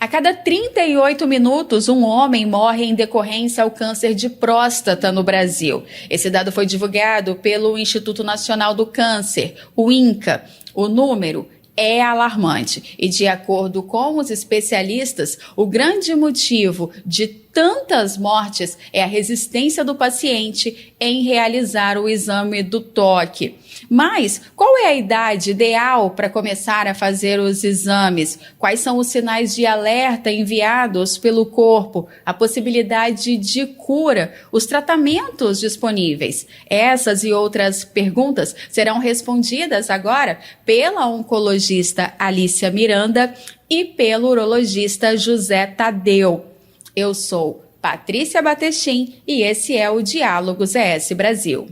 A cada 38 minutos, um homem morre em decorrência ao câncer de próstata no Brasil. Esse dado foi divulgado pelo Instituto Nacional do Câncer, o INCA. O número é alarmante e, de acordo com os especialistas, o grande motivo de tantas mortes é a resistência do paciente em realizar o exame do toque. Mas qual é a idade ideal para começar a fazer os exames? Quais são os sinais de alerta enviados pelo corpo? A possibilidade de cura? Os tratamentos disponíveis? Essas e outras perguntas serão respondidas agora pela oncologista Alícia Miranda e pelo urologista José Tadeu. Eu sou Patrícia Batestin e esse é o Diálogo ZS Brasil.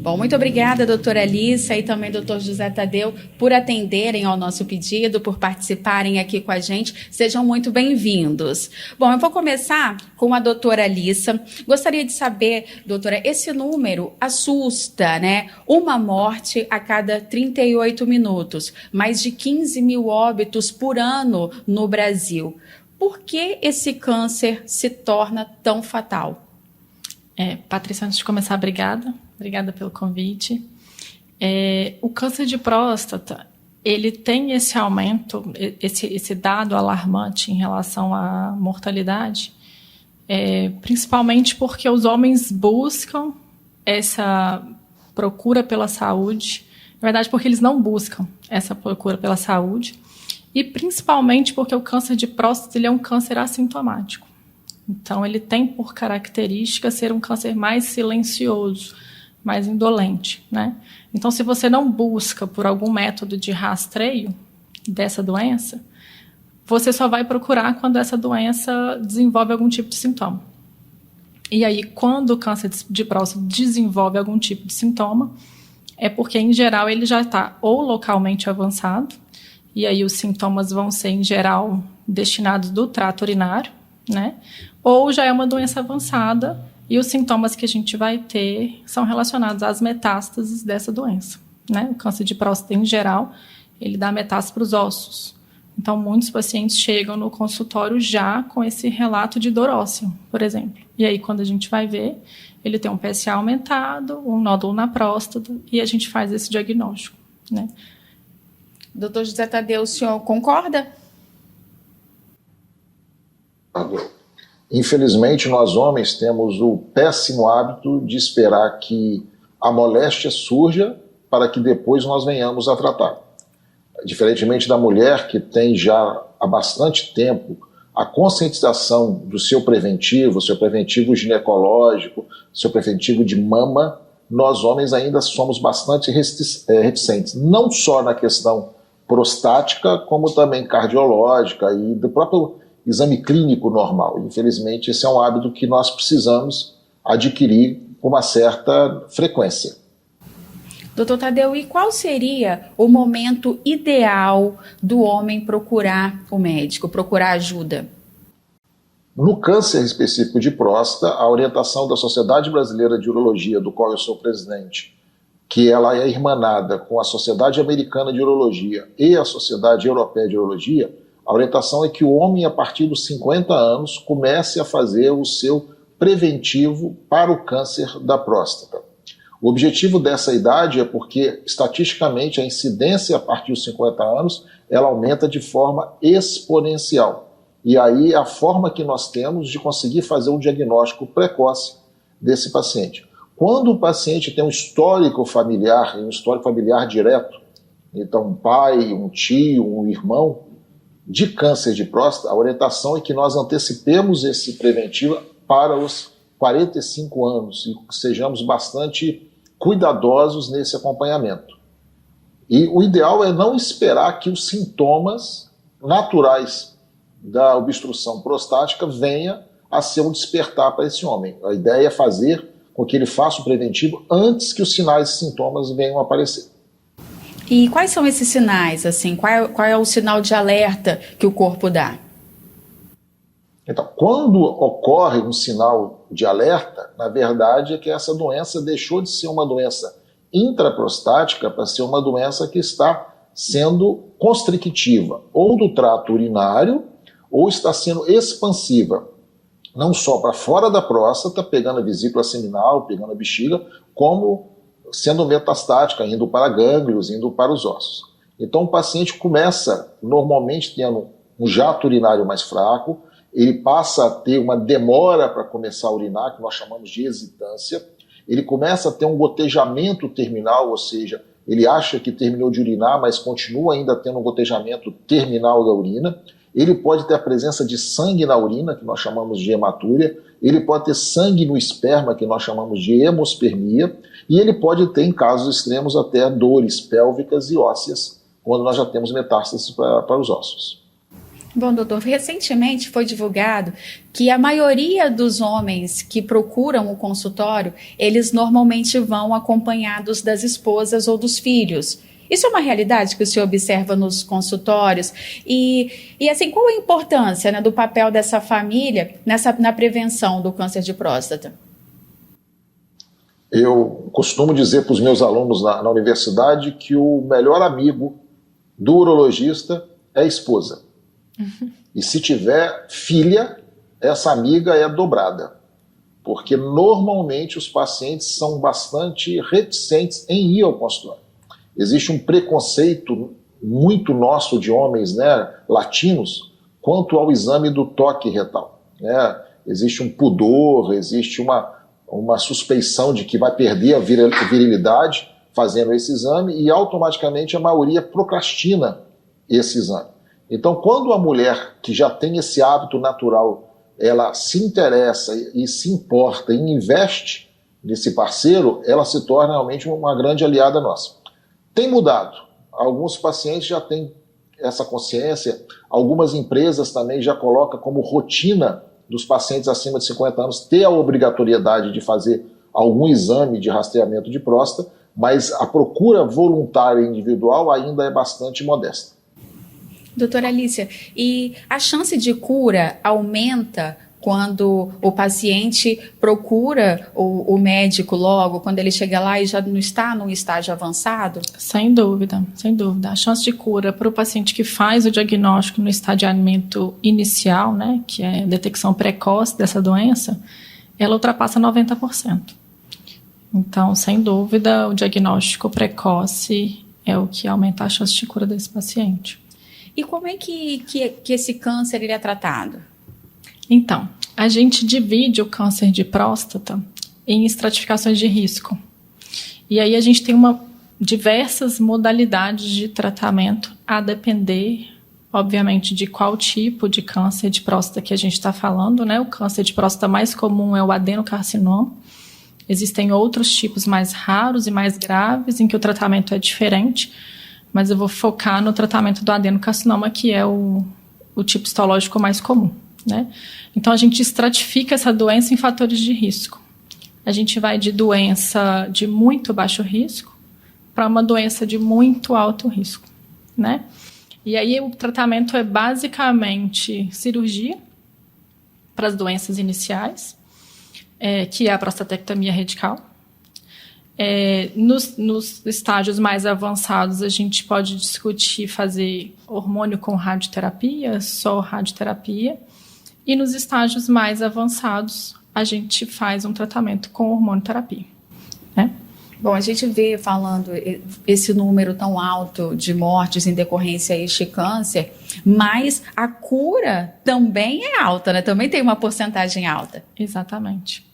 Bom, muito obrigada, doutora Alícia e também doutor José Tadeu, por atenderem ao nosso pedido, por participarem aqui com a gente. Sejam muito bem-vindos. Bom, eu vou começar com a doutora Alícia. Gostaria de saber, doutora, esse número assusta, né? Uma morte a cada 38 minutos, mais de 15 mil óbitos por ano no Brasil. Por que esse câncer se torna tão fatal? Patrícia, antes de começar, obrigada pelo convite. O câncer de próstata, ele tem esse aumento, esse dado alarmante em relação à mortalidade, principalmente porque os homens buscam essa procura pela saúde, na verdade porque eles não buscam essa procura pela saúde, e principalmente porque o câncer de próstata ele é um câncer assintomático. Então, ele tem por característica ser um câncer mais silencioso, mais indolente, né? Então, se você não busca por algum método de rastreio dessa doença, você só vai procurar quando essa doença desenvolve algum tipo de sintoma. E aí, quando o câncer de próstata desenvolve algum tipo de sintoma, é porque, em geral, ele já está ou localmente avançado, e aí os sintomas vão ser, em geral, destinados do trato urinário, né? Ou já é uma doença avançada e os sintomas que a gente vai ter são relacionados às metástases dessa doença, né? O câncer de próstata, em geral, ele dá metástase para os ossos. Então, muitos pacientes chegam no consultório já com esse relato de dor óssea, por exemplo. E aí, quando a gente vai ver, ele tem um PSA aumentado, um nódulo na próstata, e a gente faz esse diagnóstico, né? Doutor José Tadeu, o senhor concorda? Infelizmente, nós homens temos o péssimo hábito de esperar que a moléstia surja para que depois nós venhamos a tratar. Diferentemente da mulher, que tem já há bastante tempo a conscientização do seu preventivo ginecológico, seu preventivo de mama, nós homens ainda somos bastante reticentes, não só na questão prostática, como também cardiológica e do próprio exame clínico normal. Infelizmente, esse é um hábito que nós precisamos adquirir com uma certa frequência. Doutor Tadeu, e qual seria o momento ideal do homem procurar o médico, procurar ajuda? No câncer específico de próstata, a orientação da Sociedade Brasileira de Urologia, do qual eu sou presidente, que ela é irmanada com a Sociedade Americana de Urologia e a Sociedade Europeia de Urologia, a orientação é que o homem, a partir dos 50 anos, comece a fazer o seu preventivo para o câncer da próstata. O objetivo dessa idade é porque, estatisticamente, a incidência a partir dos 50 anos, ela aumenta de forma exponencial. E aí a forma que nós temos de conseguir fazer um diagnóstico precoce desse paciente. Quando o paciente tem um histórico familiar direto, então um pai, um tio, um irmão, de câncer de próstata, a orientação é que nós antecipemos esse preventivo para os 45 anos e sejamos bastante cuidadosos nesse acompanhamento. E o ideal é não esperar que os sintomas naturais da obstrução prostática venha a ser um despertar para esse homem. A ideia é fazer com que ele faça o preventivo antes que os sinais e sintomas venham a aparecer. E quais são esses sinais, assim? Qual é o sinal de alerta que o corpo dá? Então, quando ocorre um sinal de alerta, na verdade é que essa doença deixou de ser uma doença intraprostática para ser uma doença que está sendo constrictiva, ou do trato urinário, ou está sendo expansiva, não só para fora da próstata, pegando a vesícula seminal, pegando a bexiga, como sendo metastática, indo para gânglios, indo para os ossos. Então o paciente começa, normalmente tendo um jato urinário mais fraco, ele passa a ter uma demora para começar a urinar, que nós chamamos de hesitância, ele começa a ter um gotejamento terminal, ou seja, ele acha que terminou de urinar, mas continua ainda tendo um gotejamento terminal da urina. Ele pode ter a presença de sangue na urina, que nós chamamos de hematúria, ele pode ter sangue no esperma, que nós chamamos de hemospermia, e ele pode ter, em casos extremos, até dores pélvicas e ósseas, quando nós já temos metástases para os ossos. Bom, doutor, recentemente foi divulgado que a maioria dos homens que procuram o consultório, eles normalmente vão acompanhados das esposas ou dos filhos. Isso é uma realidade que o senhor observa nos consultórios? E assim, qual a importância, né, do papel dessa família na prevenção do câncer de próstata? Eu costumo dizer para os meus alunos na universidade que o melhor amigo do urologista é a esposa. E se tiver filha, essa amiga é dobrada. Porque normalmente os pacientes são bastante reticentes em ir ao consultório. Existe um preconceito muito nosso de homens, né, latinos, quanto ao exame do toque retal. Né? Existe um pudor, existe uma suspeição de que vai perder a virilidade fazendo esse exame e automaticamente a maioria procrastina esse exame. Então, quando a mulher que já tem esse hábito natural, ela se interessa e se importa e investe nesse parceiro, ela se torna realmente uma grande aliada nossa. Tem mudado. Alguns pacientes já têm essa consciência, algumas empresas também já colocam como rotina dos pacientes acima de 50 anos ter a obrigatoriedade de fazer algum exame de rastreamento de próstata, mas a procura voluntária individual ainda é bastante modesta. Doutora Alícia, e a chance de cura aumenta quando o paciente procura o médico logo, quando ele chega lá e já não está num estágio avançado? Sem dúvida, sem dúvida. A chance de cura para o paciente que faz o diagnóstico no estadiamento inicial, né, que é a detecção precoce dessa doença, ela ultrapassa 90%. Então, sem dúvida, o diagnóstico precoce é o que aumenta a chance de cura desse paciente. E como é que esse câncer ele é tratado? Então, a gente divide o câncer de próstata em estratificações de risco. E aí a gente tem diversas modalidades de tratamento a depender, obviamente, de qual tipo de câncer de próstata que a gente está falando, né? O câncer de próstata mais comum é o adenocarcinoma. Existem outros tipos mais raros e mais graves em que o tratamento é diferente, mas eu vou focar no tratamento do adenocarcinoma, que é o tipo histológico mais comum, né? Então, a gente estratifica essa doença em fatores de risco. A gente vai de doença de muito baixo risco para uma doença de muito alto risco, né? E aí, o tratamento é basicamente cirurgia para as doenças iniciais, que é a prostatectomia radical. Nos estágios mais avançados, a gente pode discutir fazer hormônio com radioterapia, só radioterapia. E nos estágios mais avançados, a gente faz um tratamento com hormonioterapia, né? Bom, a gente vê falando esse número tão alto de mortes em decorrência a este câncer, mas a cura também é alta, né? Também tem uma porcentagem alta. Exatamente.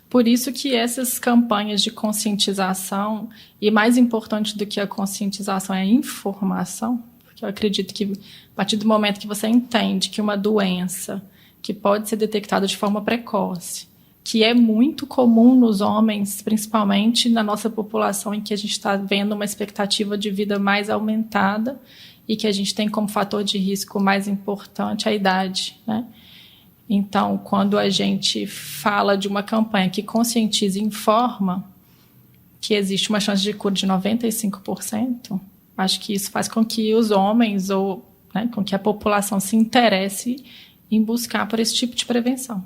Por isso que essas campanhas de conscientização, e mais importante do que a conscientização é a informação, porque eu acredito que a partir do momento que você entende que uma doença que pode ser detectada de forma precoce, que é muito comum nos homens, principalmente na nossa população em que a gente está vendo uma expectativa de vida mais aumentada e que a gente tem como fator de risco mais importante a idade, né? Então, quando a gente fala de uma campanha que conscientiza e informa que existe uma chance de cura de 95%, acho que isso faz com que os homens ou com que a população se interesse em buscar por esse tipo de prevenção.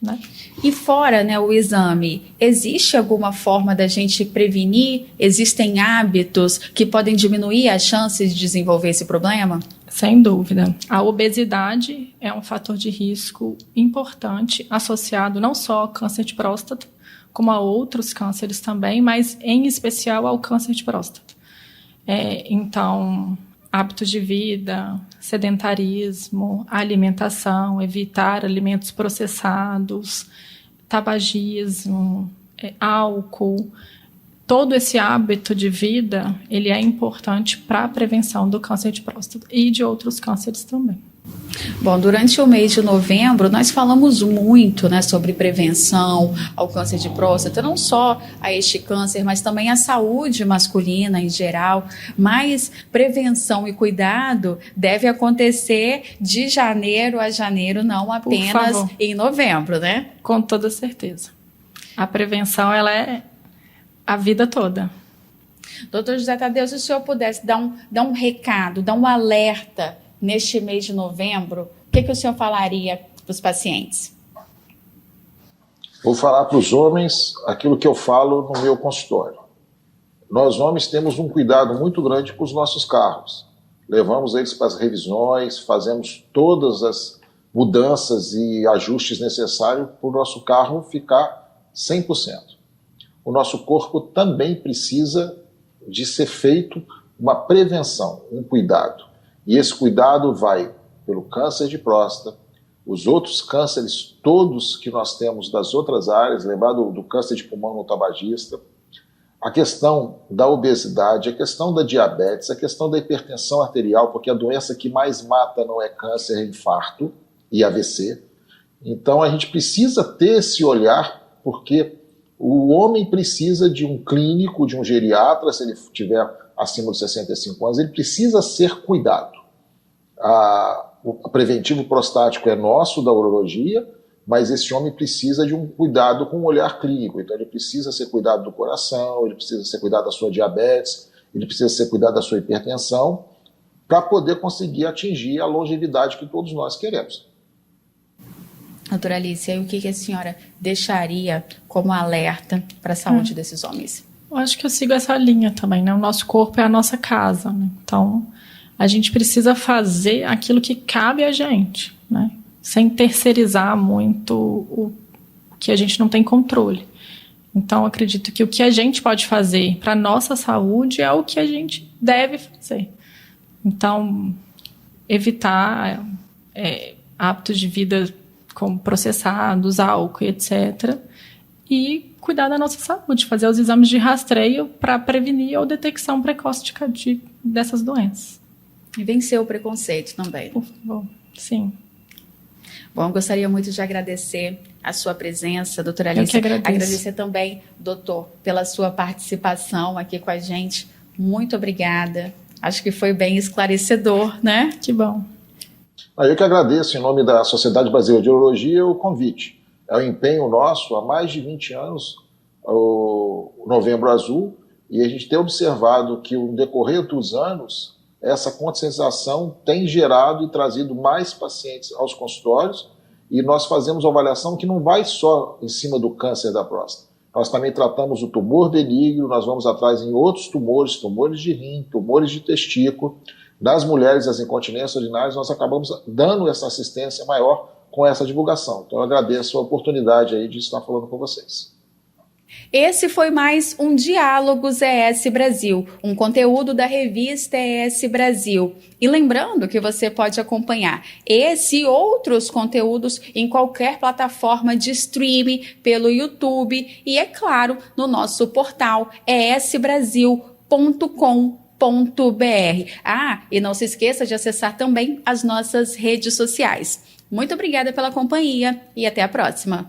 Né? E fora, o exame, existe alguma forma da gente prevenir? Existem hábitos que podem diminuir as chances de desenvolver esse problema? Sem dúvida. A obesidade é um fator de risco importante associado não só ao câncer de próstata, como a outros cânceres também, mas em especial ao câncer de próstata. Então, hábitos de vida, sedentarismo, alimentação, evitar alimentos processados, tabagismo, álcool. Todo esse hábito de vida, ele é importante para a prevenção do câncer de próstata e de outros cânceres também. Bom, durante o mês de novembro, nós falamos muito sobre prevenção ao câncer de próstata, não só a este câncer, mas também a saúde masculina em geral. Mas prevenção e cuidado deve acontecer de janeiro a janeiro, não apenas em novembro, né? Com toda certeza. A prevenção, ela é a vida toda. Doutor José Tadeu, se o senhor pudesse dar um recado, dar um alerta neste mês de novembro, o que o senhor falaria para os pacientes? Vou falar para os homens aquilo que eu falo no meu consultório. Nós, homens, temos um cuidado muito grande com os nossos carros. Levamos eles para as revisões, fazemos todas as mudanças e ajustes necessários para o nosso carro ficar 100%. O nosso corpo também precisa de ser feito uma prevenção, um cuidado. E esse cuidado vai pelo câncer de próstata, os outros cânceres todos que nós temos das outras áreas, lembrar do câncer de pulmão no tabagista, a questão da obesidade, a questão da diabetes, a questão da hipertensão arterial, porque a doença que mais mata não é câncer, é infarto e AVC. Então a gente precisa ter esse olhar, porque o homem precisa de um clínico, de um geriatra, se ele tiver acima de 65 anos, ele precisa ser cuidado. O preventivo prostático é nosso, da urologia, mas esse homem precisa de um cuidado com um olhar clínico. Então ele precisa ser cuidado do coração, ele precisa ser cuidado da sua diabetes, ele precisa ser cuidado da sua hipertensão, para poder conseguir atingir a longevidade que todos nós queremos. Doutora Alice, o que a senhora deixaria como alerta para a saúde desses homens? Eu acho que eu sigo essa linha também, né? O nosso corpo é a nossa casa, né? Então, a gente precisa fazer aquilo que cabe a gente, né? Sem terceirizar muito o que a gente não tem controle. Então, eu acredito que o que a gente pode fazer para a nossa saúde é o que a gente deve fazer. Então, evitar hábitos de vida como processados, álcool, etc., e cuidar da nossa saúde, fazer os exames de rastreio para prevenir ou detecção precoce dessas doenças. E vencer o preconceito também. Por favor, sim. Bom, eu gostaria muito de agradecer a sua presença, doutora Alice. Eu que agradeço. Agradecer também, doutor, pela sua participação aqui com a gente. Muito obrigada. Acho que foi bem esclarecedor, né? Que bom. Eu que agradeço, em nome da Sociedade Brasileira de Urologia, o convite. É um empenho nosso há mais de 20 anos, o Novembro Azul, e a gente tem observado que, no decorrer dos anos, essa conscientização tem gerado e trazido mais pacientes aos consultórios, e nós fazemos uma avaliação que não vai só em cima do câncer da próstata. Nós também tratamos o tumor benigno, nós vamos atrás em outros tumores, tumores de rim, tumores de testículo. Das mulheres, as incontinências urinárias, nós acabamos dando essa assistência maior com essa divulgação. Então eu agradeço a oportunidade aí de estar falando com vocês. Esse foi mais um Diálogos ES Brasil, um conteúdo da revista ES Brasil. E lembrando que você pode acompanhar esse e outros conteúdos em qualquer plataforma de streaming, pelo YouTube e, é claro, no nosso portal esbrasil.com.br. E não se esqueça de acessar também as nossas redes sociais. Muito obrigada pela companhia e até a próxima.